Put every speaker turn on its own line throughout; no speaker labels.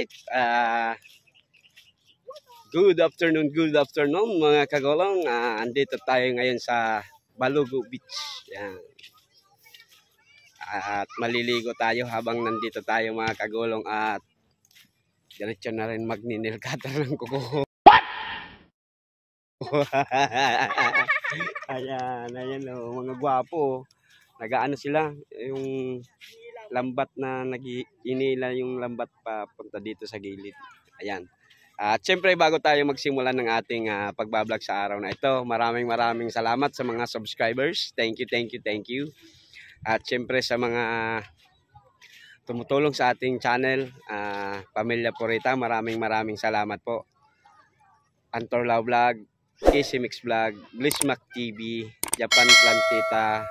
Alright, good afternoon mga kagulong. Andito tayo ngayon sa Balugo Beach. Yan. At maliligo tayo habang nandito tayo mga kagulong at diretso na rin magninil cutter ng kuko. Ayan mga gwapo. Nagaano sila, yung lambat na nag-inila yung lambat papunta dito sa gilid. Ayan. At syempre bago tayo magsimula ng ating pagbablog sa araw na ito, maraming salamat sa mga subscribers. Thank you. At syempre sa mga tumutulong sa ating channel, Pamilya Purita, maraming salamat po. Antorla Vlog, Casey Mix Vlog, Blissmac TV, Japan Plantita,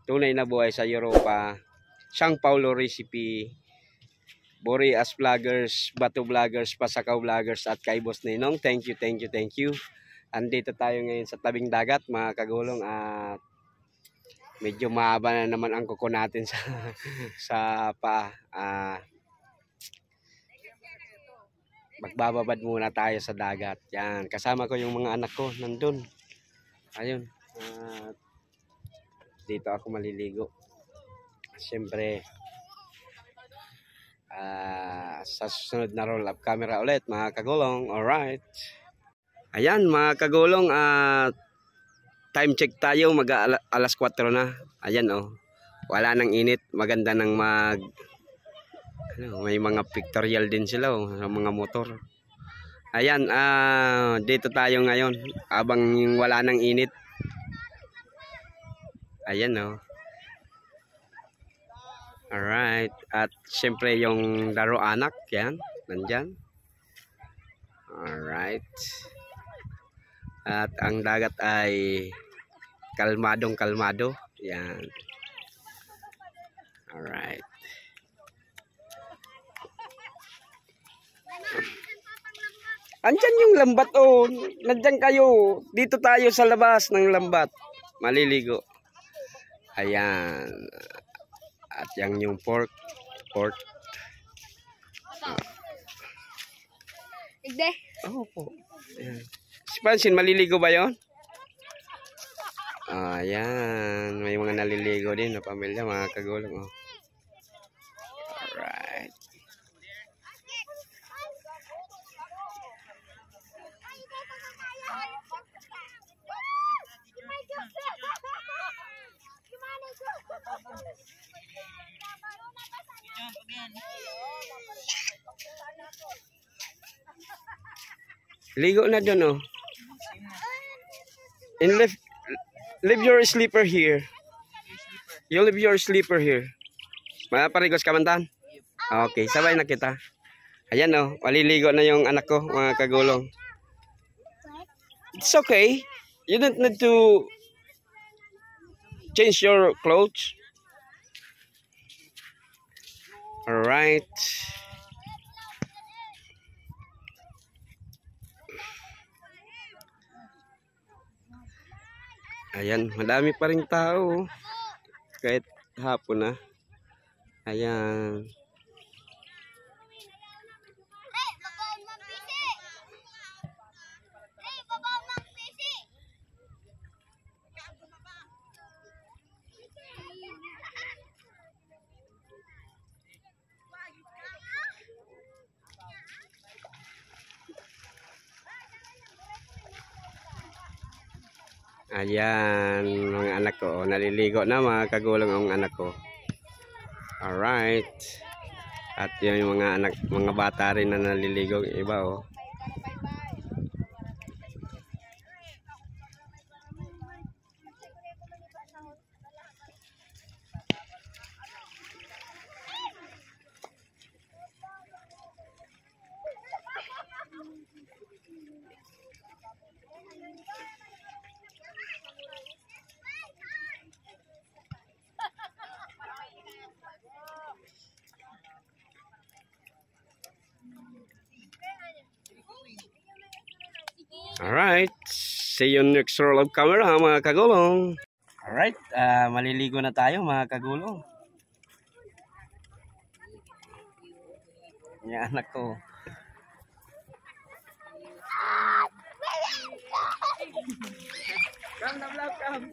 Tunay na Buhay sa Europa, Sang Paulo Recipe, Boreas Vloggers, Bato Vloggers, Pasakaw Vloggers at kay Boss Ninong. Thank you. Andito tayo ngayon sa tabing dagat mga kagulong at medyo mahaba na naman ang kuko natin sa paa. Magbababad muna tayo sa dagat. Yan, kasama ko yung mga anak ko nandun. Ayun. Dito ako maliligo. Siyempre, sa susunod na roll up camera ulit mga kagulong. Alright. Ayan mga kagulong, time check tayo, alas 4 na. Ayan wala nang init, maganda nang may mga pictorial din sila sa mga motor. Ayan, dito tayo ngayon habang wala nang init. Ayan Alright, at syempre yung laro anak, yan, nandyan. Alright. At ang dagat ay kalmado. Yan. Alright. Andyan yung lambat nandyan kayo. Dito tayo sa labas ng lambat. Maliligo. Ayan. At yan yung port.
Igde.
Po. Ayan. Si Pansin, maliligo ba yon? Ayan. May mga naliligo din na pamilya, mga kagulong. Alright. Ligo na dyan And leave your sleeper here. You leave your sleeper here. Maparigos ka mantan? Okay, sabay na kita. Ayan maliligo na yung anak ko mga kagulong. It's okay. You don't need to change your clothes. Alright. Ayan, madami pa ring tao kahit hapon na. Ayan. Ayan, mga anak ko. Naliligo na mga kagulong ang anak ko. Alright. At yun yung mga bata rin na naliligo. Iba Alright, see you next roll of camera mga kagulong. Alright, maliligo na tayo mga kagulong. Yung anak ko. Come, love, come.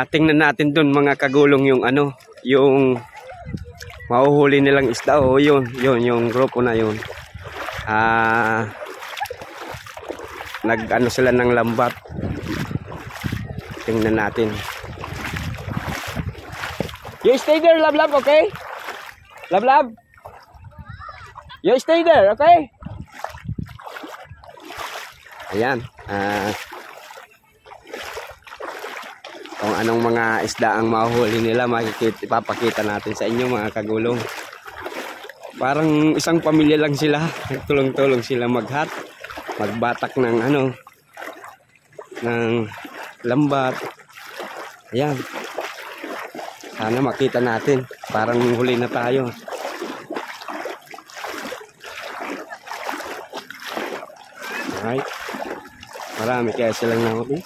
Tingnan natin dun mga kagulong yung ano, yung mahuhuli nilang isda. O yun yung grupo na yun. Nag-ano sila ng lambat. Tingnan natin. You stay there, love, okay? Love. You stay there, okay? Ayan. kung anong mga isda ang mahuli nila, ipapakita natin sa inyo mga kagulong. Parang isang pamilya lang sila, tulong-tulong sila magbatak ng ng lambat. Ayan, sana makita natin, parang huli na tayo. Alright, marami kaya silang nahuli.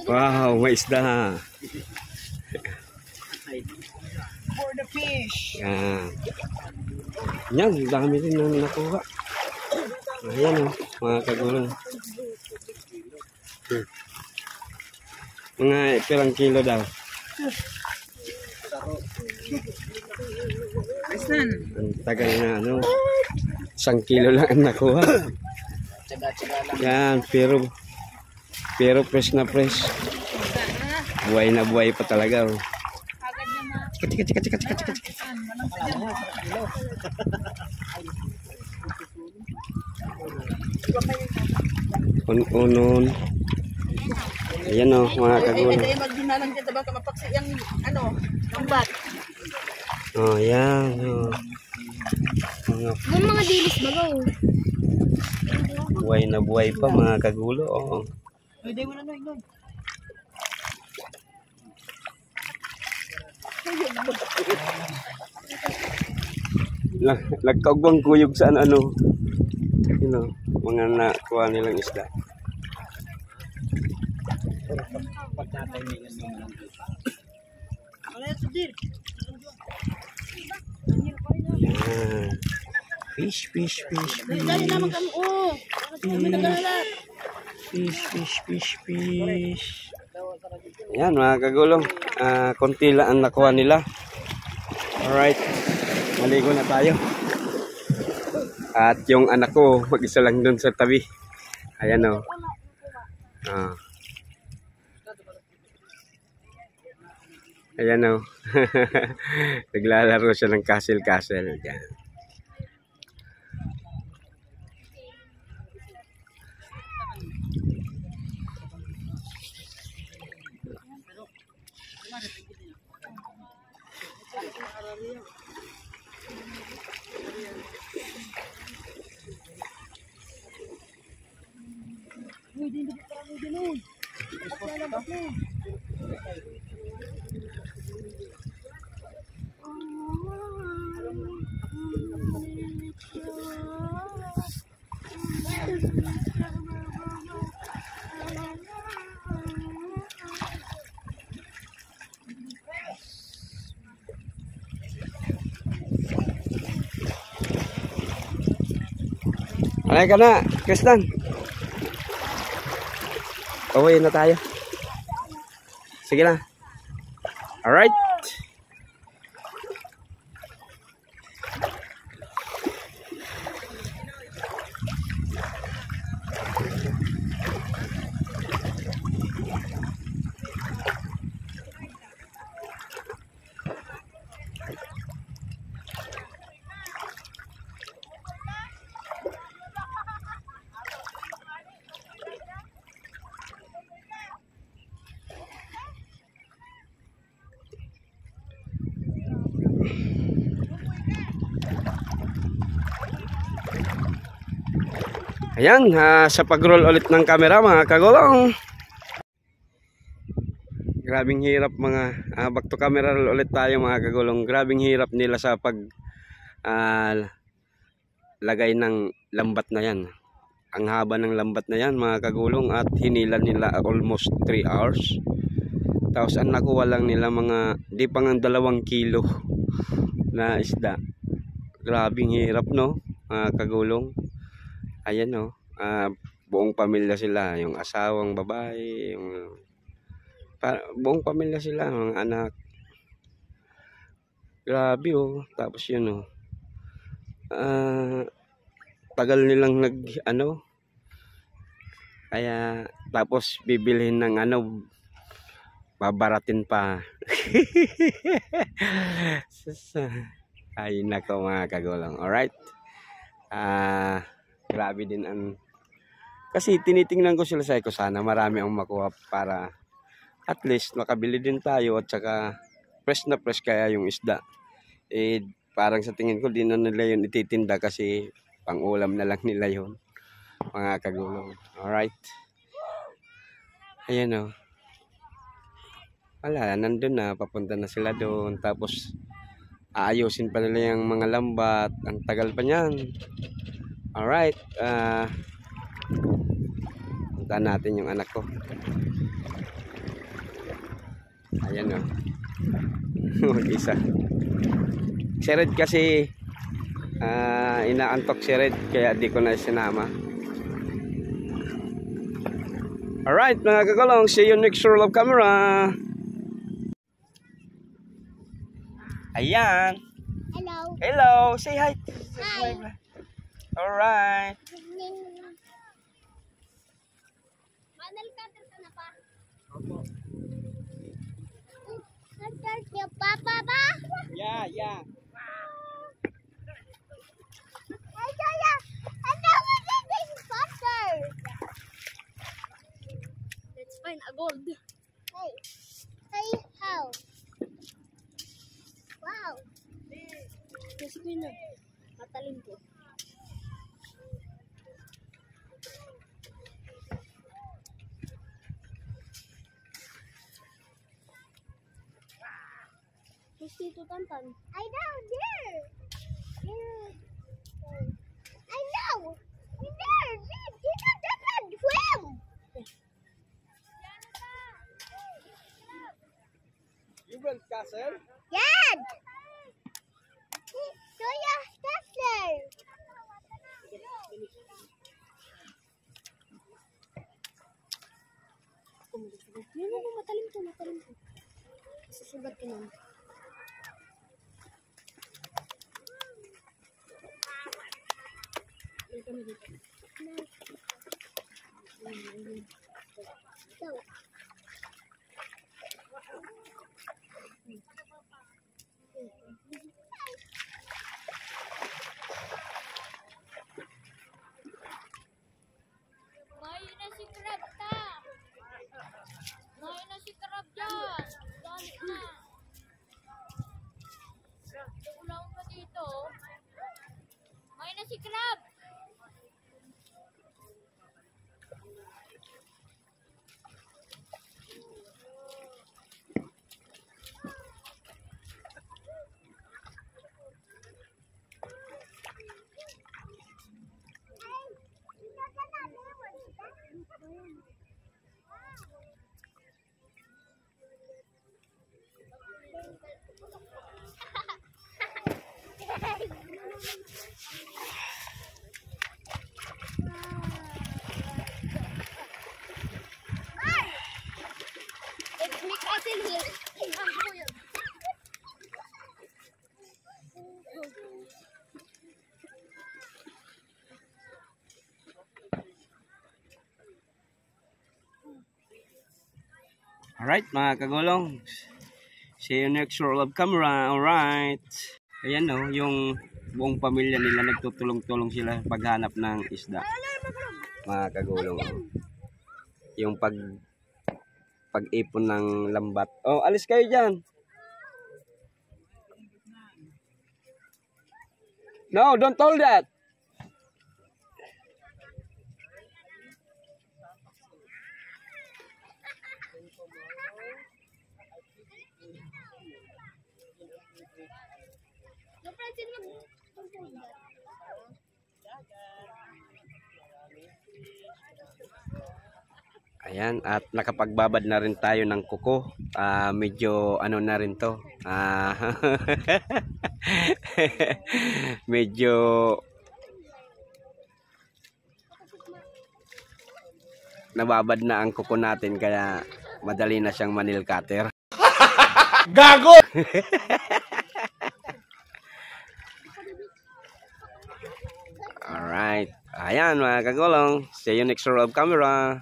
Wow, may isda.
For the fish.
Yan. Yan, dami rin na nakuha. Ayan mga kagulong. Mga ilang kilo daw.
Asan?
Ang tagal na 1 kilo lang ang nakuha.
Tsaga-tsaga lang.
Yan, pero fresh na fresh. Buhay na buhay pa talaga. Unon. Ayan mga kagulong.
Ay, magdinalang dito ba mapaksi yung lambat.
Oh, yan.
Mga dilis bago.
Buhay na buhay pa mga kagulo.
Pwede mo na Noy.
Nagkaugwang kuyog sa mga nakuha nilang isda. Yan. Fish.
Dali naman kami.
Fish. Ayan mga kagulong. Konti lang ang nakuha nila. Alright. Maligo na tayo. At yung anak ko, mag-isa lang dun sa tabi. Ayan Ayan Naglalaro siya ng castle. Yan. Alay ka na, Kristan. Uwi na tayo. Sige na. Alright. Ayan, sa pag-roll ulit ng camera mga kagulong. Grabing hirap back to camera roll ulit tayo mga kagulong. Grabing hirap nila sa pag lagay ng lambat na yan. Ang haba ng lambat na yan mga kagulong, at hinila nila almost 3 hours. Tapos ang nakuha lang nila di pa nga 2 kilo na isda. Grabing hirap mga kagulong. Ayan buong pamilya sila, yung asawang babae, yung Buong pamilya sila, mga anak. Grabe oh. Tapos yun oh. Tagal nilang kaya tapos bibilhin ng babaratin pa. Ay nako mga kagulong. Alright. Grabe din kasi tinitingnan ko sila ko sana marami ang makuha para at least makabili din tayo at saka fresh na fresh kaya yung isda. Parang sa tingin ko di na nila yun ititinda kasi pang ulam na lang nila yun mga kagulong. Alright. Ayan o. Wala, nandun na. Papunta na sila doon. Tapos aayusin pa nila yung mga lambat. Ang tagal pa niyan. Alright. Punta natin yung anak ko. Ayan o. Mag-isa. Si Red kasi inaantok si Red kaya di ko na sinama. Alright mga kagulong, see you next roll of camera. Ayan.
Hello.
Hello, say hi.
Hi.
Alright.
Manal cutter ka na pa? Cutter niya papa ba?
Yeah.
Ay, Jaya! Ano mo din yung cutter? Let's find a gold. Hey, how? Wow. Kasi ko yun. Matalim ko. Who's Tito Tantan? I know, there. I know. There. Tito Tantan, swim.
You built castle?
Dad. So your sister. No, matalim to. Susugat ka nun.
May na si Crab ta. May na si Crab dyan. Dali na. Ulang ka dito. May na si Crab.
It's me cousin here.
Alright mga kagulong. See you next roll of camera. Alright. Ayan o, yung buong pamilya nila nagtutulong-tulong sila paghanap ng isda. Mga kagulong. Yung pag-ipon ng lambat. Oh, alis kayo dyan. No, don't hold that. Ayan, at nakapagbabad na rin tayo ng kuko. Medyo ano na rin to. Medyo nababad na ang kuko natin kaya madali na siyang manil cutter.
Gago!
Alright. Ayan mga kagulong. See you next roll of camera.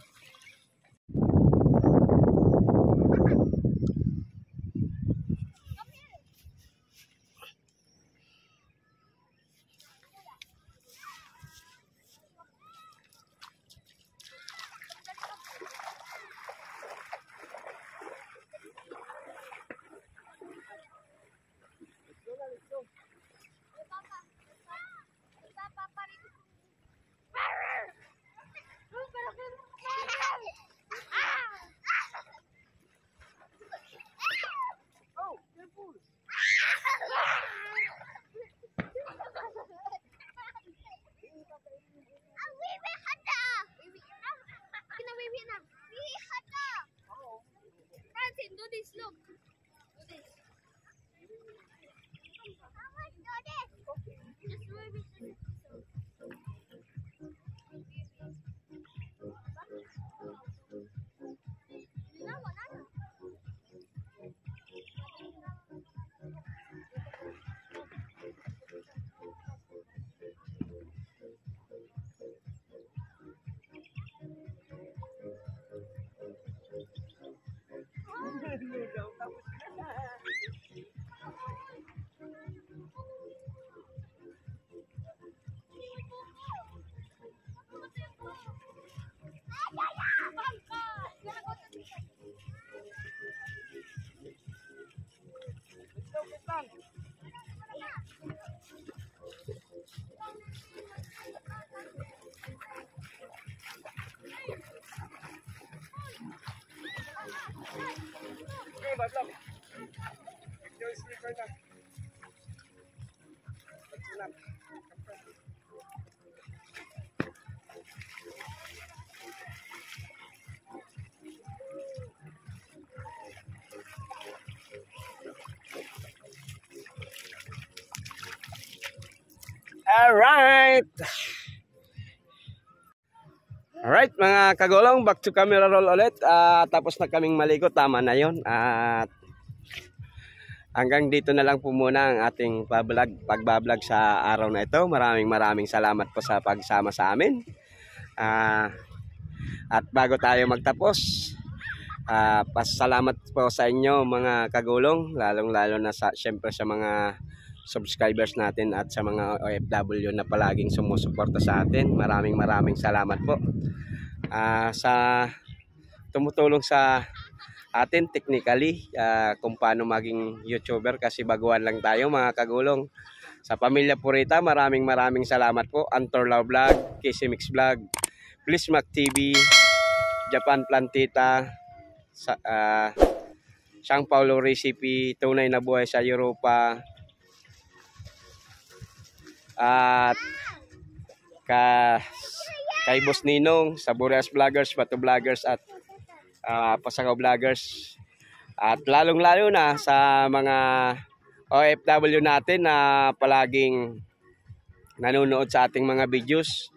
Francine, do this, look. Do this. Just wave it.
Alright. Alright mga kagulong, back to camera roll ulit. Tapos na kaming maligo, tama na yun. At hanggang dito na lang po muna ang ating pagbablog sa araw na ito. Maraming salamat po sa pagsama sa amin. At bago tayo magtapos, pasalamat po sa inyo mga kagulong, lalong-lalo na syempre sa mga subscribers natin at sa mga OFW na palaging sumusuporta sa atin. Maraming salamat po sa tumutulong sa atin technically kung paano maging YouTuber, kasi baguhan lang tayo mga kagulong. Sa pamilya Purita, maraming salamat po. Antor Lao Vlog, Casey Mix Vlog, Blismac TV, Japan Plantita, Sang Paulo Recipe, Tunay na Buhay sa Europa, at kay Boss Ninong, sa Boreas Vloggers, Bato Vloggers, at Pasagaw Vloggers, at lalong-lalo na sa mga OFW natin na palaging nanonood sa ating mga videos.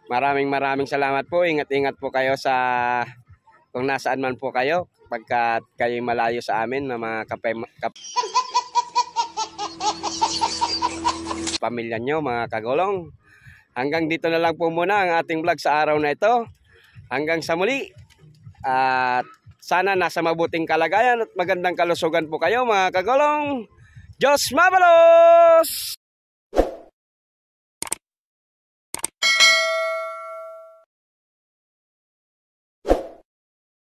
Maraming salamat po. Ingat po kayo sa kung nasaan man po kayo, pagkat kayo malayo sa amin na mga pamilya nyo mga kagulong. Hanggang dito na lang po muna ang ating vlog sa araw na ito. Hanggang sa muli. At sana nasa mabuting kalagayan at magandang kalusugan po kayo mga kagulong. Diyos mabalos!